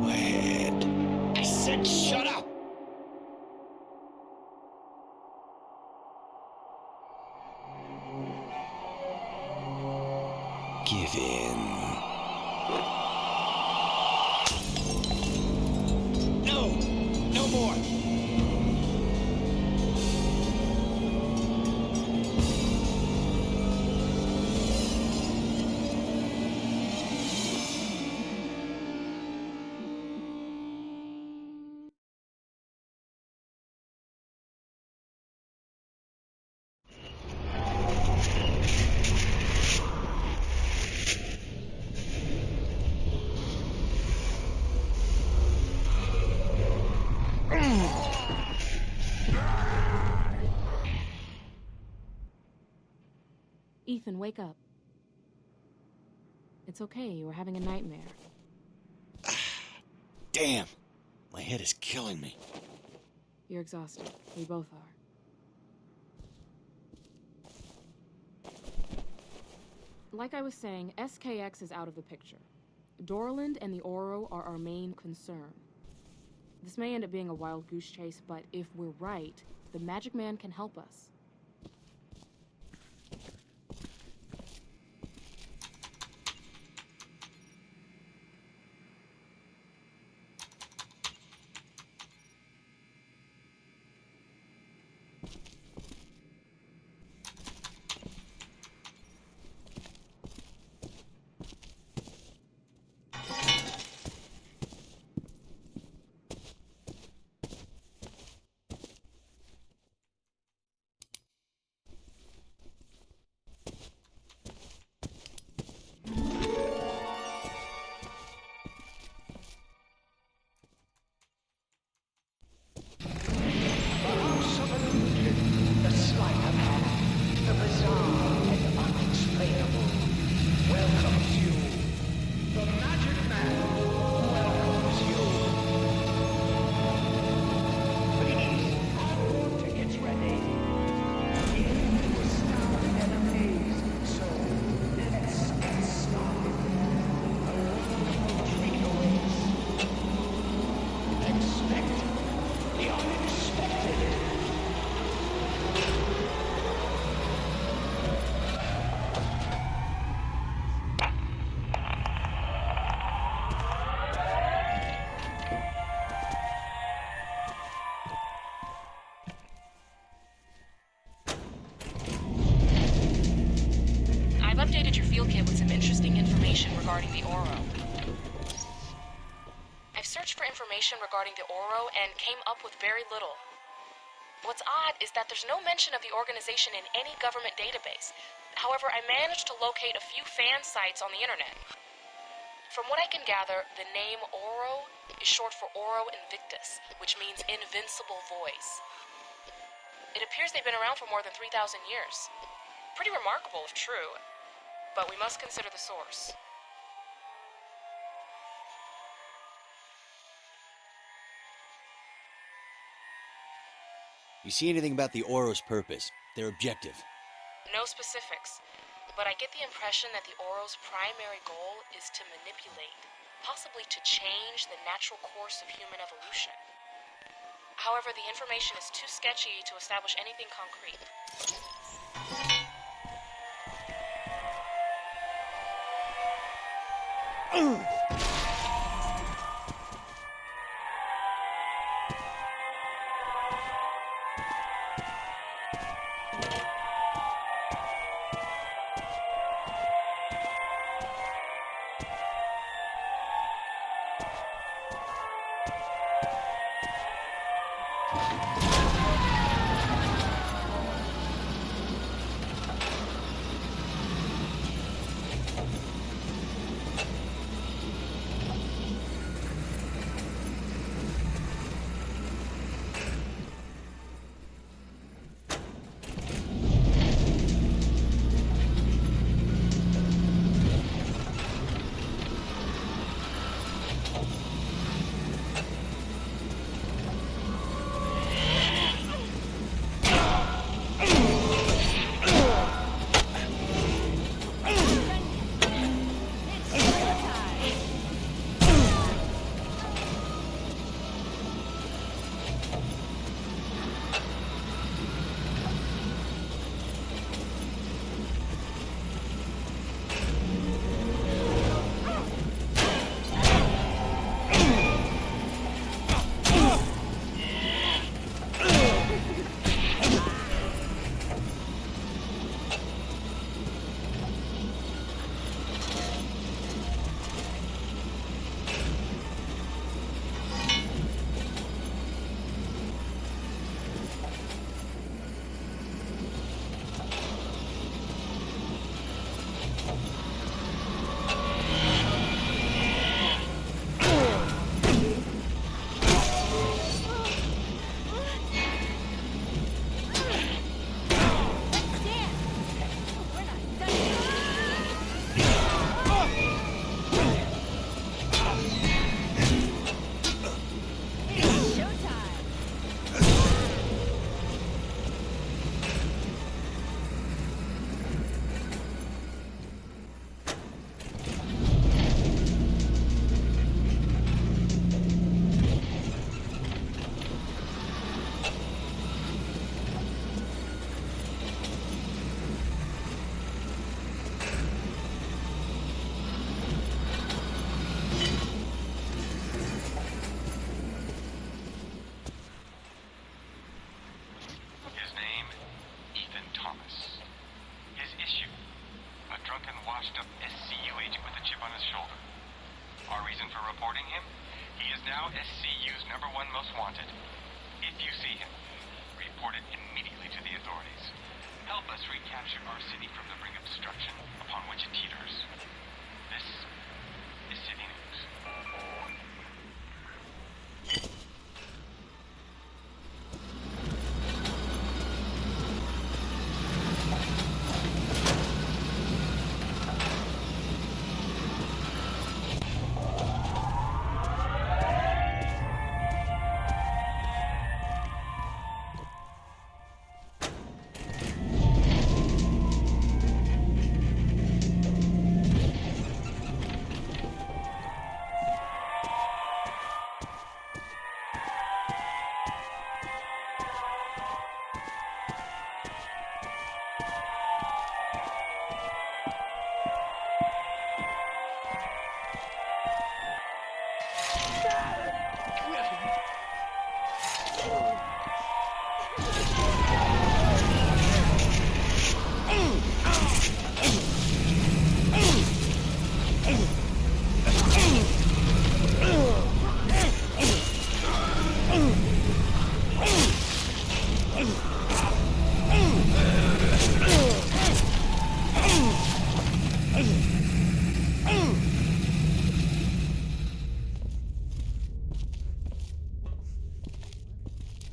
Go ahead. I said shut up! Give in. No! No more! Ethan, wake up. It's okay, you were having a nightmare. Damn! My head is killing me. You're exhausted. We both are. Like I was saying, SKX is out of the picture. Dorland and the Oro are our main concern. This may end up being a wild goose chase, but if we're right, the Magic Man can help us. Updated your field kit with some interesting information regarding the Oro. I've searched for information regarding the Oro and came up with very little. What's odd is that there's no mention of the organization in any government database. However, I managed to locate a few fan sites on the internet. From what I can gather, the name Oro is short for Oro Invictus, which means invincible voice. It appears they've been around for more than 3,000 years. Pretty remarkable if true. But we must consider the source. You see anything about the Oro's purpose, their objective? No specifics, but I get the impression that the Oro's primary goal is to manipulate, possibly to change the natural course of human evolution. However, the information is too sketchy to establish anything concrete. reporting him. He is now SCU's #1 most wanted. If you see him, report it immediately to the authorities. Help us recapture our city from the brink of destruction upon which it teeters. This is City News.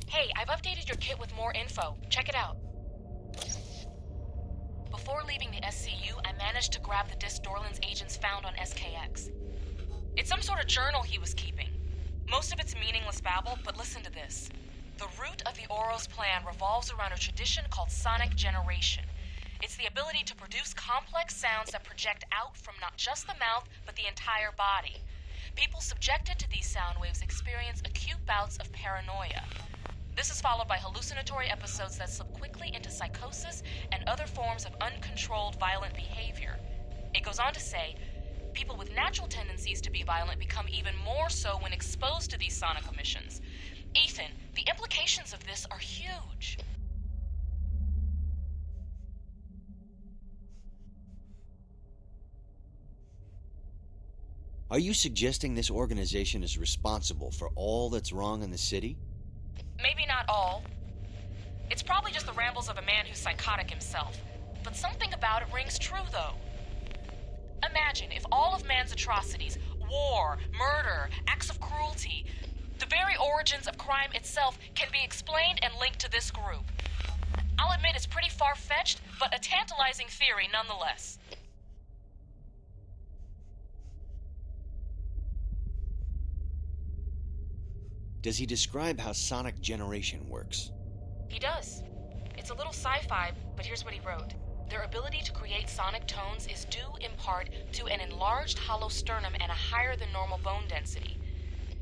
Hey, I've updated your kit with more info. Check it out. Before leaving the SCU, I managed to grab the disc Dorland's agents found on SKX. It's some sort of journal he was keeping. Most of it's meaningless babble, but listen to this. The root of the Ouro's plan revolves around a tradition called sonic generation. It's the ability to produce complex sounds that project out from not just the mouth, but the entire body. People subjected to these sound waves experience acute bouts of paranoia. This is followed by hallucinatory episodes that slip quickly into psychosis and other forms of uncontrolled violent behavior. It goes on to say, people with natural tendencies to be violent become even more so when exposed to these sonic emissions. Ethan, the implications of this are huge. Are you suggesting this organization is responsible for all that's wrong in the city? Maybe not all. It's probably just the rambles of a man who's psychotic himself. But something about it rings true, though. Imagine if all of man's atrocities, war, murder, acts of cruelty, the very origins of crime itself can be explained and linked to this group. I'll admit it's pretty far-fetched, but a tantalizing theory nonetheless. Does he describe how sonic generation works? He does. It's a little sci-fi, but here's what he wrote. Their ability to create sonic tones is due in part to an enlarged hollow sternum and a higher than normal bone density.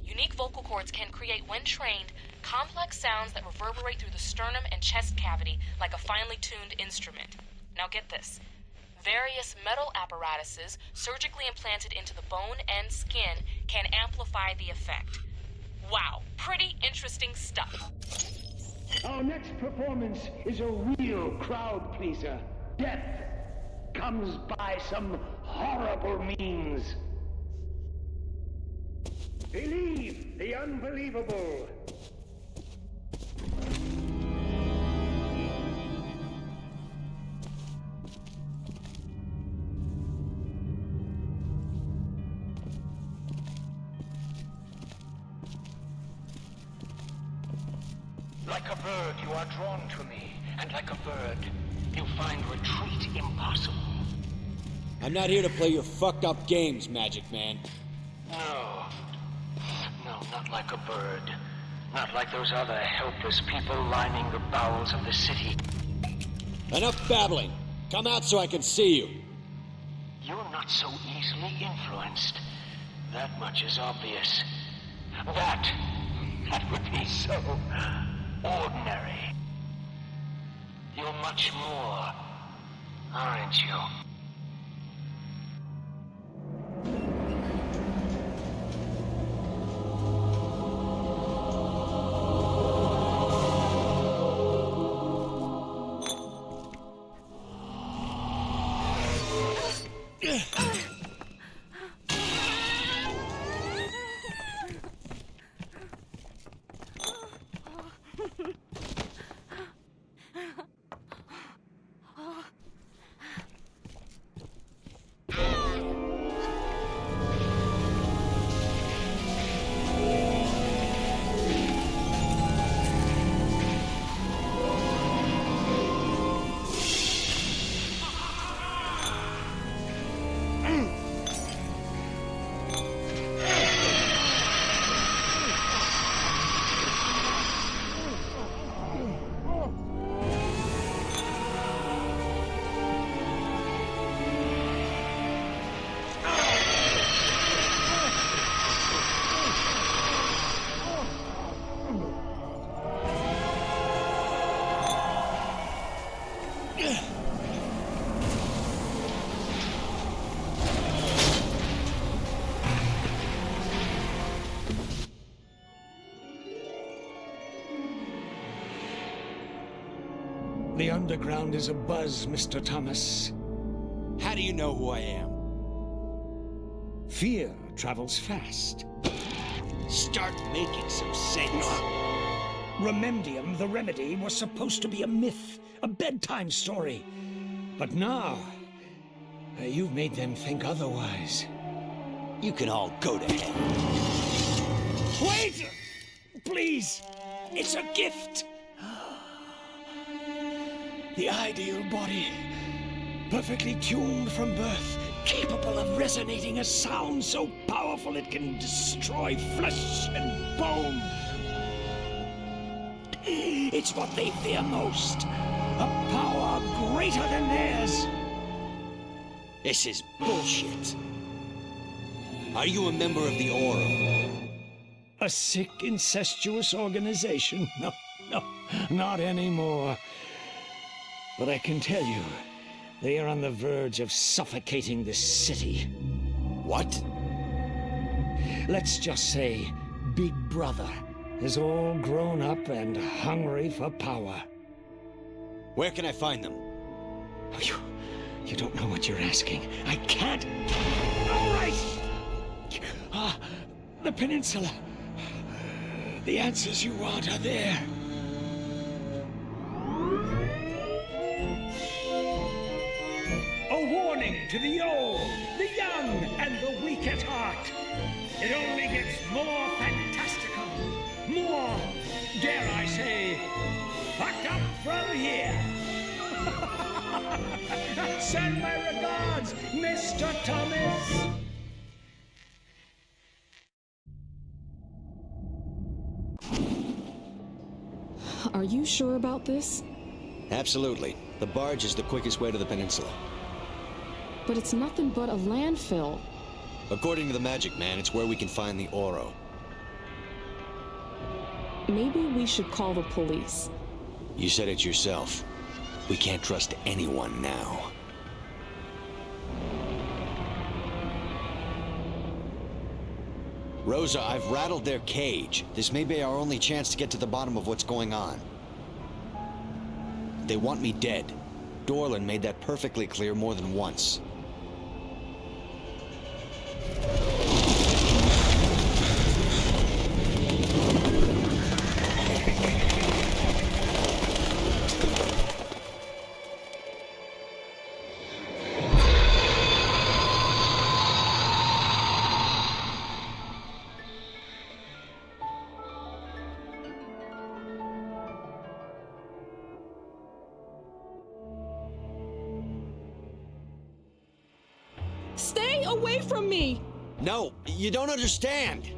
Unique vocal cords can create, when trained, complex sounds that reverberate through the sternum and chest cavity like a finely tuned instrument. Now get this. Various metal apparatuses surgically implanted into the bone and skin can amplify the effect. Wow, pretty interesting stuff. Our next performance is a real crowd pleaser. Death comes by some horrible means. Believe the unbelievable. Like a bird, you are drawn to me, and like a bird, you find retreat impossible. I'm not here to play your fucked up games, Magic Man. No, not like a bird. Not like those other helpless people lining the bowels of the city. Enough babbling. Come out so I can see you. You're not so easily influenced. That much is obvious. That would be so ordinary. You're much more, aren't you? The underground is abuzz, Mr. Thomas. How do you know who I am? Fear travels fast. Start making some sense. Remedium, the remedy, was supposed to be a myth, a bedtime story. But now, you've made them think otherwise. You can all go to hell. Wait! Please! It's a gift! The ideal body, perfectly tuned from birth, capable of resonating a sound so powerful it can destroy flesh and bone. It's what they fear most. A power greater than theirs. This is bullshit. Are you a member of the Oro? A sick, incestuous organization? No, not anymore. But I can tell you, they are on the verge of suffocating this city. What? Let's just say Big Brother is all grown up and hungry for power. Where can I find them? Oh, you don't know what you're asking. I can't. All right! The peninsula. The answers you want are there. A warning to the old, the young, and the weak at heart. It only gets more fantastical, more, dare I say, fucked up from here. Send my regards, Mr. Thomas. Are you sure about this? Absolutely. The barge is the quickest way to the peninsula. But it's nothing but a landfill. According to the Magic Man, it's where we can find the Oro. Maybe we should call the police. You said it yourself. We can't trust anyone now. Rosa, I've rattled their cage. This may be our only chance to get to the bottom of what's going on. They want me dead. Dorlan made that perfectly clear more than once. Stay away from me! No, you don't understand.